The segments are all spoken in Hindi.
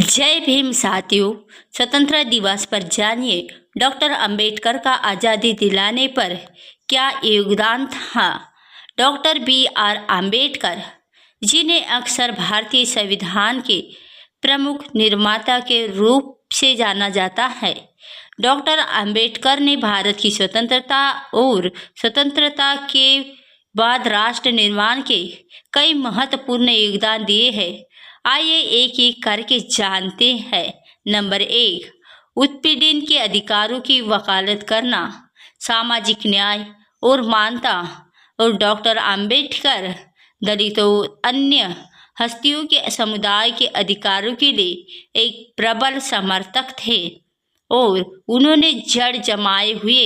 जय भीम साथियों। स्वतंत्रता दिवस पर जानिए डॉक्टर अंबेडकर का आज़ादी दिलाने पर क्या योगदान था। Doctor B R. अंबेडकर, जिन्हें अक्सर भारतीय संविधान के प्रमुख निर्माता के रूप से जाना जाता है, डॉक्टर अंबेडकर ने भारत की स्वतंत्रता और स्वतंत्रता के बाद राष्ट्र निर्माण के कई महत्वपूर्ण योगदान दिए हैं। आइए एक एक करके जानते हैं। नंबर 1, उत्पीड़न के अधिकारों की वकालत करना, सामाजिक न्याय और मानवता। और डॉक्टर अंबेडकर दलितों अन्य हस्तियों के समुदाय के अधिकारों के लिए एक प्रबल समर्थक थे और उन्होंने जड़ जमाए हुए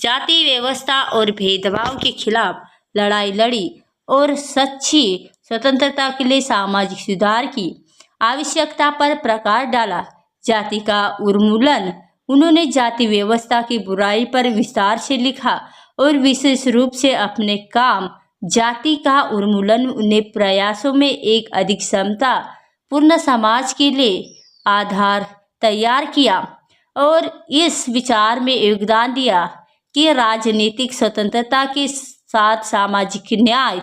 जाति व्यवस्था और भेदभाव के खिलाफ लड़ाई लड़ी और सच्ची स्वतंत्रता के लिए सामाजिक सुधार की आवश्यकता पर प्रकाश डाला। जाति का उन्मूलन, उन्होंने जाति व्यवस्था की बुराई पर विस्तार से लिखा और विशेष रूप से अपने काम जाति का उन्मूलन उन्हें प्रयासों में एक अधिक समता पूर्ण समाज के लिए आधार तैयार किया और इस विचार में योगदान दिया कि राजनीतिक स्वतंत्रता के साथ सामाजिक न्याय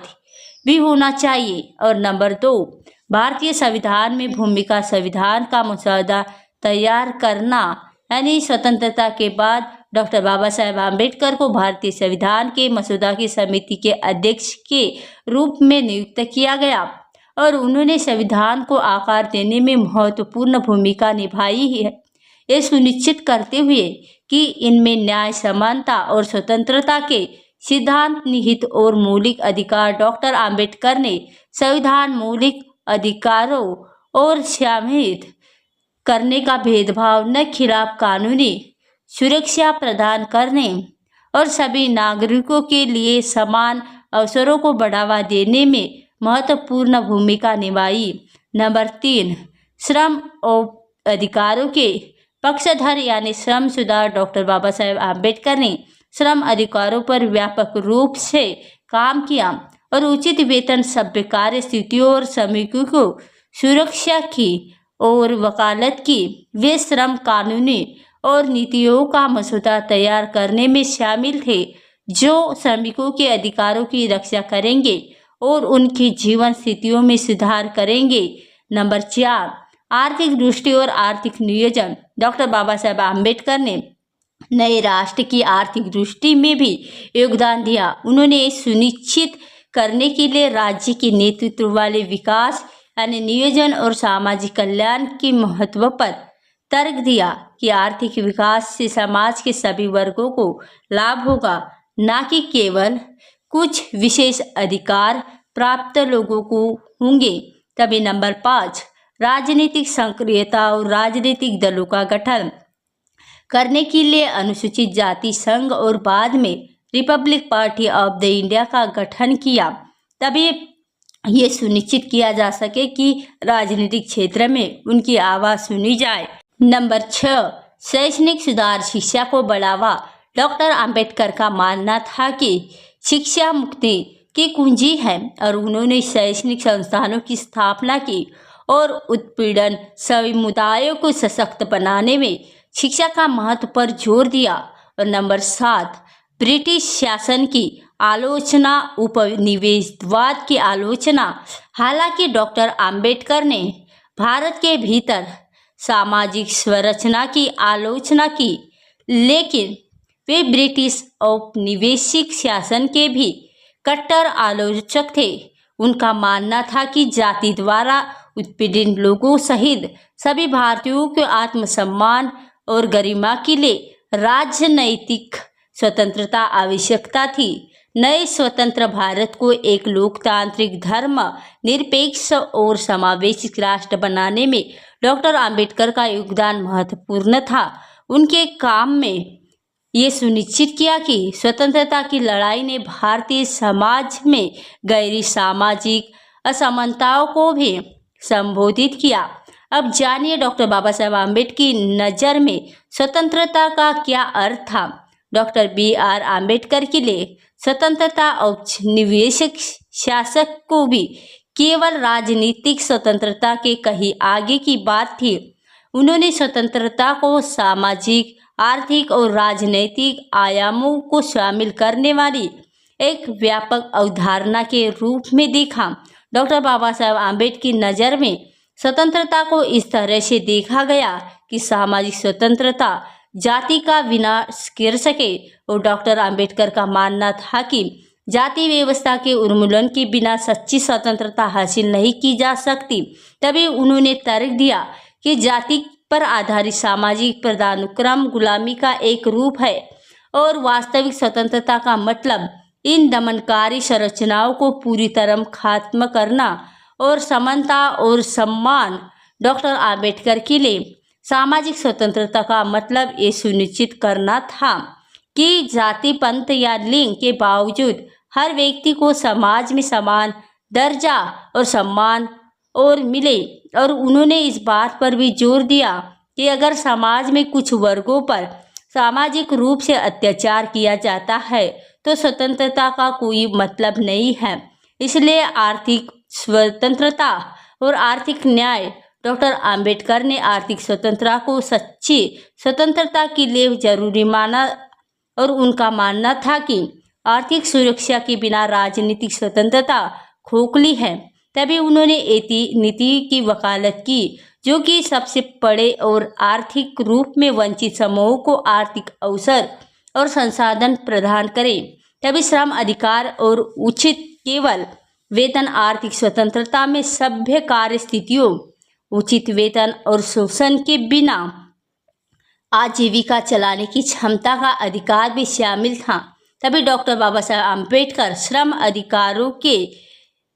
भी होना चाहिए। और नंबर 2, भारतीय संविधान में भूमिका, संविधान का मसौदा तैयार करना, यानी स्वतंत्रता के बाद डॉक्टर बाबा साहेब आम्बेडकर को भारतीय संविधान के मसौदा की समिति के अध्यक्ष के रूप में नियुक्त किया गया और उन्होंने संविधान को आकार देने में महत्वपूर्ण भूमिका निभाई है, ये सुनिश्चित करते हुए कि इनमें न्याय, समानता और स्वतंत्रता के सिद्धांत निहित और मौलिक अधिकार। डॉक्टर अंबेडकर ने संविधान मौलिक अधिकारों और शामिल करने का भेदभाव न खिलाफ कानूनी सुरक्षा प्रदान करने और सभी नागरिकों के लिए समान अवसरों को बढ़ावा देने में महत्वपूर्ण भूमिका निभाई। नंबर 3, श्रम और अधिकारों के पक्षधर यानी श्रम सुधार। डॉक्टर बाबा साहेब आम्बेडकर ने श्रम अधिकारों पर व्यापक रूप से काम किया और उचित वेतन, सभ्य कार्य स्थितियों और श्रमिकों को सुरक्षा की और वकालत की। वे श्रम कानूनी और नीतियों का मसौदा तैयार करने में शामिल थे जो श्रमिकों के अधिकारों की रक्षा करेंगे और उनकी जीवन स्थितियों में सुधार करेंगे। नंबर 4, आर्थिक दृष्टि और आर्थिक नियोजन। डॉक्टर बाबा साहेब आम्बेडकर ने नए राष्ट्र की आर्थिक दृष्टि में भी योगदान दिया। उन्होंने सुनिश्चित करने के लिए राज्य के नेतृत्व वाले विकास यानी नियोजन और सामाजिक कल्याण के महत्व पर तर्क दिया कि आर्थिक विकास से समाज के सभी वर्गों को लाभ होगा, न कि केवल कुछ विशेष अधिकार प्राप्त लोगों को होंगे। तभी नंबर 5, राजनीतिक सक्रियता और राजनीतिक दलों का गठन करने के लिए अनुसूचित जाति संघ और बाद में Republic party of the India का गठन किया, तभी ये सुनिश्चित किया जा सके कि राजनीतिक क्षेत्र में उनकी आवाज़ सुनी जाए। नंबर 6, शैक्षणिक सुधार, शिक्षा को बढ़ावा। डॉक्टर अंबेडकर का मानना था कि शिक्षा मुक्ति की कुंजी है और उन्होंने शैक्षणिक संस्थानों की स्थापना की और उत्पीड़न समुदायों को सशक्त बनाने में शिक्षा का महत्व पर जोर दिया। और नंबर 7, ब्रिटिश शासन की आलोचना, उपनिवेशवाद की आलोचना। हालांकि डॉक्टर अंबेडकर ने भारत के भीतर सामाजिक संरचना की आलोचना की, लेकिन वे ब्रिटिश औपनिवेशिक शासन के भी कट्टर आलोचक थे। उनका मानना था कि जाति द्वारा उत्पीड़ित लोगों सहित सभी भारतीयों के आत्मसम्मान और गरिमा के लिए राजनैतिक स्वतंत्रता आवश्यकता थी। नए स्वतंत्र भारत को एक लोकतांत्रिक, धर्म निरपेक्ष और समावेशी राष्ट्र बनाने में डॉक्टर अंबेडकर का योगदान महत्वपूर्ण था। उनके काम में ये सुनिश्चित किया कि स्वतंत्रता की लड़ाई ने भारतीय समाज में गहरी सामाजिक असमानताओं को भी संबोधित किया। अब जानिए डॉक्टर बाबा साहेब आम्बेडकर की नज़र में स्वतंत्रता का क्या अर्थ था। Doctor B R. आम्बेडकर के लिए स्वतंत्रता औपनिवेशिक शासक को भी केवल राजनीतिक स्वतंत्रता के कहीं आगे की बात थी। उन्होंने स्वतंत्रता को सामाजिक, आर्थिक और राजनैतिक आयामों को शामिल करने वाली एक व्यापक अवधारणा के रूप में देखा। डॉक्टर बाबा साहेब आम्बेडकर की नज़र में स्वतंत्रता को इस तरह से देखा गया कि सामाजिक स्वतंत्रता जाति का विनाश कर सके, और डॉक्टर आम्बेडकर का मानना था कि जाति व्यवस्था के उन्मूलन के बिना सच्ची स्वतंत्रता हासिल नहीं की जा सकती। तभी उन्होंने तर्क दिया कि जाति पर आधारित सामाजिक पदानुक्रम गुलामी का एक रूप है और वास्तविक स्वतंत्रता का मतलब इन दमनकारी संरचनाओं को पूरी तरह खत्म करना और समानता और सम्मान। डॉक्टर आम्बेडकर के लिए सामाजिक स्वतंत्रता का मतलब ये सुनिश्चित करना था कि जाति, पंथ या लिंग के बावजूद हर व्यक्ति को समाज में समान दर्जा और सम्मान और मिले। और उन्होंने इस बात पर भी जोर दिया कि अगर समाज में कुछ वर्गों पर सामाजिक रूप से अत्याचार किया जाता है तो स्वतंत्रता का कोई मतलब नहीं है। इसलिए आर्थिक स्वतंत्रता और आर्थिक न्याय। डॉक्टर आम्बेडकर ने आर्थिक स्वतंत्रता को सच्ची स्वतंत्रता के लिए जरूरी माना और उनका मानना था कि आर्थिक सुरक्षा के बिना राजनीतिक स्वतंत्रता खोखली है। तभी उन्होंने नीति की वकालत की जो कि सबसे बड़े और आर्थिक रूप में वंचित समूहों को आर्थिक अवसर और संसाधन प्रदान करें। तभी श्रम अधिकार और उचित केवल वेतन आर्थिक स्वतंत्रता में सभ्य कार्य स्थितियों, उचित वेतन और शोषण के बिना आजीविका चलाने की क्षमता का अधिकार भी शामिल था। तभी डॉक्टर बाबा साहेब आम्बेडकर श्रम अधिकारों के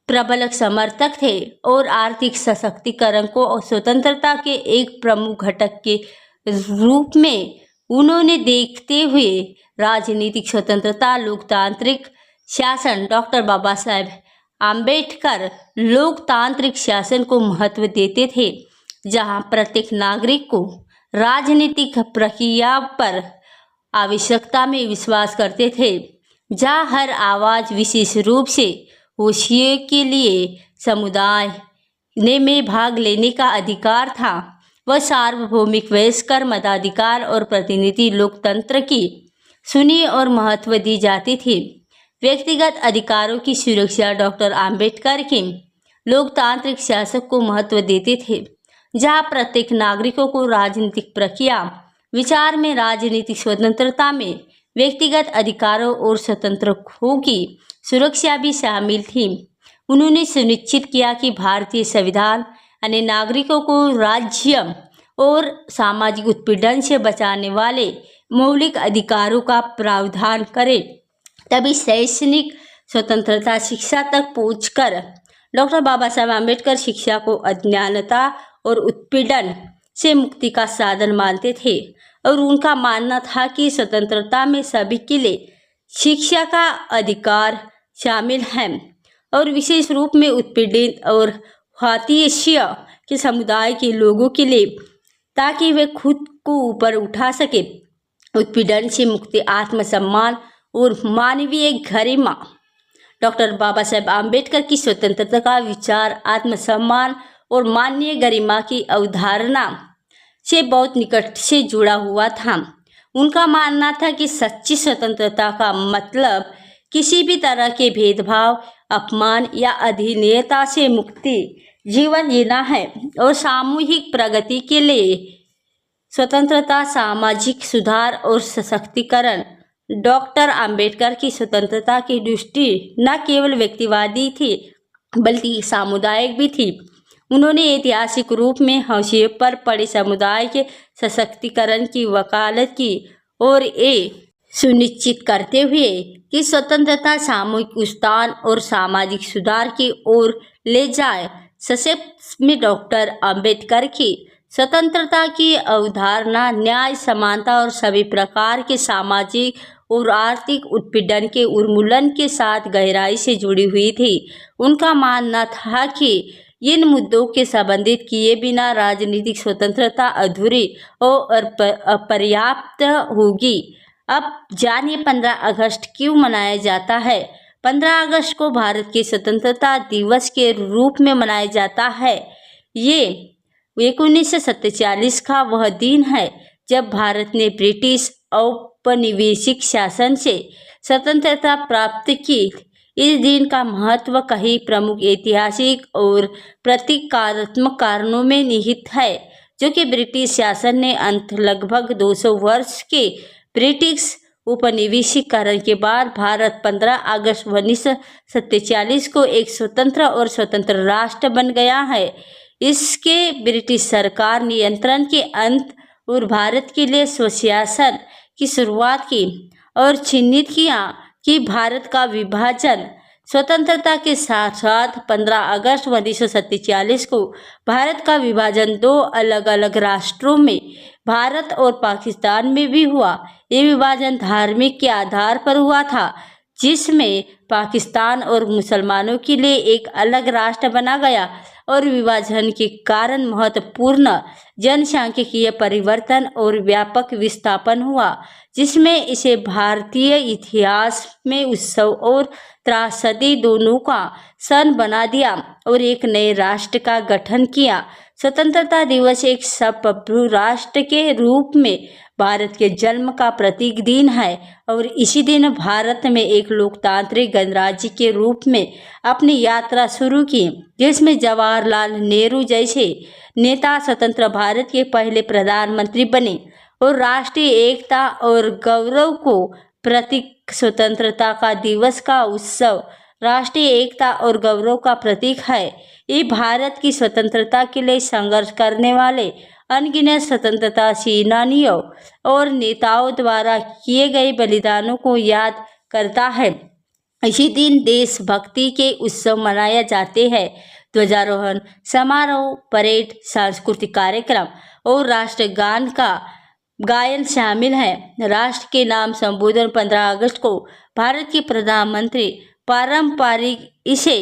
प्रबल समर्थक थे और आर्थिक सशक्तिकरण को स्वतंत्रता के एक प्रमुख घटक के रूप में उन्होंने देखते हुए राजनीतिक स्वतंत्रता, लोकतांत्रिक शासन। डॉक्टर बाबा साहेब आम्बेडकर लोकतांत्रिक शासन को महत्व देते थे, जहां प्रत्येक नागरिक को राजनीतिक प्रक्रिया पर आवश्यकता में विश्वास करते थे, जहां हर आवाज़ विशेष रूप से होशियों के लिए समुदाय ने में भाग लेने का अधिकार था। वह सार्वभौमिक वयस्कर मताधिकार और प्रतिनिधि लोकतंत्र की सुनी और महत्व दी जाती थी। व्यक्तिगत अधिकारों की सुरक्षा। डॉक्टर आम्बेडकर के लोकतांत्रिक शासन को महत्व देते थे, जहां प्रत्येक नागरिकों को राजनीतिक प्रक्रिया, विचार में राजनीतिक स्वतंत्रता में व्यक्तिगत अधिकारों और स्वतंत्रताओं की सुरक्षा भी शामिल थी। उन्होंने सुनिश्चित किया कि भारतीय संविधान अन्य नागरिकों को राज्य और सामाजिक उत्पीड़न से बचाने वाले मौलिक अधिकारों का प्रावधान करे। तभी शैक्षणिक स्वतंत्रता। शिक्षा तक पहुंचकर डॉक्टर बाबा साहेब आम्बेडकर शिक्षा को अज्ञानता और उत्पीड़न से मुक्ति का साधन मानते थे और उनका मानना था कि स्वतंत्रता में सभी के लिए शिक्षा का अधिकार शामिल है और विशेष रूप में उत्पीड़ित और हाथीशिया के समुदाय के लोगों के लिए, ताकि वे खुद को ऊपर उठा सके। उत्पीड़न से मुक्ति, आत्मसम्मान और मानवीय गरिमा। डॉक्टर बाबा साहेब आम्बेडकर की स्वतंत्रता का विचार आत्मसम्मान और मानवीय गरिमा की अवधारणा से बहुत निकट से जुड़ा हुआ था। उनका मानना था कि सच्ची स्वतंत्रता का मतलब किसी भी तरह के भेदभाव, अपमान या अधीनता से मुक्ति जीवन जीना है और सामूहिक प्रगति के लिए स्वतंत्रता, सामाजिक सुधार और सशक्तिकरण। डॉक्टर आम्बेडकर की स्वतंत्रता की दृष्टि न केवल व्यक्तिवादी थी बल्कि सामुदायिक भी थी। उन्होंने ऐतिहासिक रूप में हाशिए पर पड़े समुदाय के सशक्तिकरण की वकालत की और ये सुनिश्चित करते हुए कि स्वतंत्रता सामूहिक उत्थान और सामाजिक सुधार की ओर ले जाए। संक्षेप में डॉक्टर आम्बेडकर की स्वतंत्रता की अवधारणा न्याय, समानता और सभी प्रकार के सामाजिक और आर्थिक उत्पीड़न के उन्मूलन के साथ गहराई से जुड़ी हुई थी। उनका मानना था कि इन मुद्दों के संबंधित किए बिना राजनीतिक स्वतंत्रता अधूरी और अपर्याप्त होगी। अब जानिए 15 अगस्त क्यों मनाया जाता है। 15 अगस्त को भारत के स्वतंत्रता दिवस के रूप में मनाया जाता है। ये 1947 का वह दिन है जब भारत ने ब्रिटिश औपनिवेशिक शासन से स्वतंत्रता प्राप्त की। इस दिन का महत्व कई प्रमुख ऐतिहासिक और प्रतीकात्मक कारणों में निहित है, जो कि ब्रिटिश शासन ने लगभग 200 वर्ष के ब्रिटिश उपनिवेशीकरण के बाद भारत 15 अगस्त 1947 को एक स्वतंत्र राष्ट्र बन गया है। इसके ब्रिटिश सरकार नियंत्रण के अंत और भारत के लिए स्वशासन की शुरुआत की और चिन्हित किया कि भारत का विभाजन स्वतंत्रता के साथ साथ 15 अगस्त 1947 को भारत का विभाजन 2 अलग अलग राष्ट्रों में, भारत और पाकिस्तान में भी हुआ। ये विभाजन धार्मिक के आधार पर हुआ था, जिसमें पाकिस्तान और मुसलमानों के लिए एक अलग राष्ट्र बना गया और विभाजन के कारण महत्वपूर्ण जनसांख्यिकीय परिवर्तन और व्यापक विस्थापन हुआ, जिसमें इसे भारतीय इतिहास में उत्सव और त्रासदी दोनों का सन बना दिया और एक नए राष्ट्र का गठन किया। स्वतंत्रता दिवस एक संप्रभु राष्ट्र के रूप में भारत के जन्म का प्रतीक दिन है और इसी दिन भारत में एक लोकतांत्रिक गणराज्य के रूप में अपनी यात्रा शुरू की, जिसमें जवाहरलाल नेहरू जैसे नेता स्वतंत्र भारत के पहले प्रधानमंत्री बने और राष्ट्रीय एकता और गौरव को प्रतीक स्वतंत्रता का दिवस का उत्सव राष्ट्रीय एकता और गौरव का प्रतीक है। ये भारत की स्वतंत्रता के लिए संघर्ष करने वाले अनगिनत स्वतंत्रता सेनानियों और नेताओं द्वारा किए गए बलिदानों को याद करता है। इसी दिन देशभक्ति के उत्सव मनाया जाते हैं। ध्वजारोहण समारोह, परेड, सांस्कृतिक कार्यक्रम और राष्ट्रगान का गायन शामिल है। राष्ट्र के नाम संबोधन 15 अगस्त को भारत के प्रधानमंत्री पारंपरिक इसे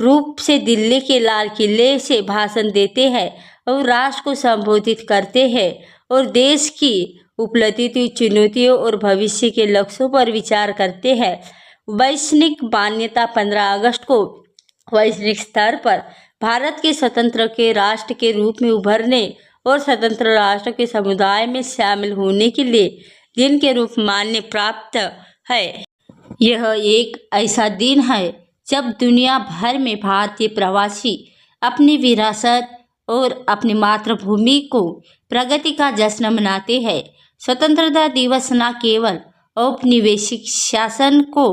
रूप से दिल्ली के लाल किले से भाषण देते हैं और राष्ट्र को संबोधित करते हैं और देश की उपलब्धियों, चुनौतियों और भविष्य के लक्ष्यों पर विचार करते हैं। वैश्विक मान्यता 15 अगस्त को वैश्विक स्तर पर भारत के स्वतंत्र के राष्ट्र के रूप में उभरने और स्वतंत्र राष्ट्र के समुदाय में शामिल होने के लिए दिन के रूप मान्य प्राप्त है। यह एक ऐसा दिन है जब दुनिया भर में भारतीय प्रवासी अपनी विरासत और अपनी मातृभूमि को प्रगति का जश्न मनाते हैं। स्वतंत्रता दिवस न केवल औपनिवेशिक शासन को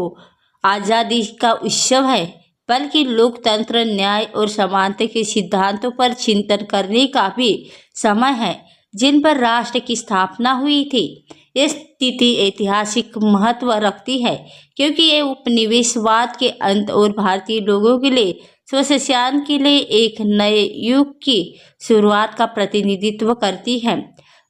आज़ादी का उत्सव है, बल्कि लोकतंत्र, न्याय और समानता के सिद्धांतों पर चिंतन करने का भी समय है, जिन पर राष्ट्र की स्थापना हुई थी। यह तिथि ऐतिहासिक महत्व रखती है क्योंकि ये उपनिवेशवाद के अंत और भारतीय लोगों के लिए स्वशासन के लिए एक नए युग की शुरुआत का प्रतिनिधित्व करती है।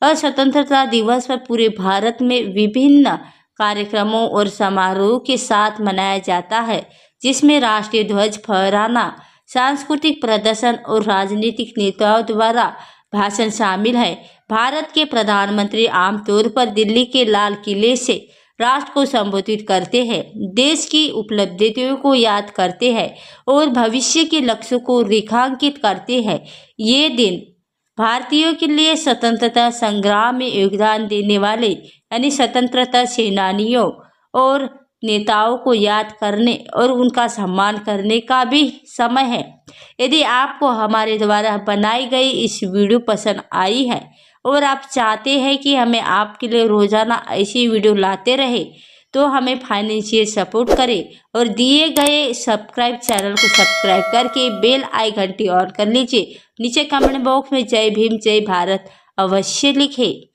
और स्वतंत्रता दिवस पर पूरे भारत में विभिन्न कार्यक्रमों और समारोह के साथ मनाया जाता है, जिसमें राष्ट्रीय ध्वज फहराना, सांस्कृतिक प्रदर्शन और राजनीतिक नेताओं द्वारा भाषण शामिल है। भारत के प्रधानमंत्री आमतौर पर दिल्ली के लाल किले से राष्ट्र को संबोधित करते हैं, देश की उपलब्धियों को याद करते हैं और भविष्य के लक्ष्यों को रेखांकित करते हैं। ये दिन भारतीयों के लिए स्वतंत्रता संग्राम में योगदान देने वाले यानी स्वतंत्रता सेनानियों और नेताओं को याद करने और उनका सम्मान करने का भी समय है। यदि आपको हमारे द्वारा बनाई गई इस वीडियो पसंद आई है और आप चाहते हैं कि हमें आपके लिए रोजाना ऐसी वीडियो लाते रहे, तो हमें फाइनेंशियल सपोर्ट करें और दिए गए सब्सक्राइब चैनल को सब्सक्राइब करके बेल आई घंटी ऑन कर लीजिए। नीचे कमेंट बॉक्स में जय भीम जय भारत अवश्य लिखें।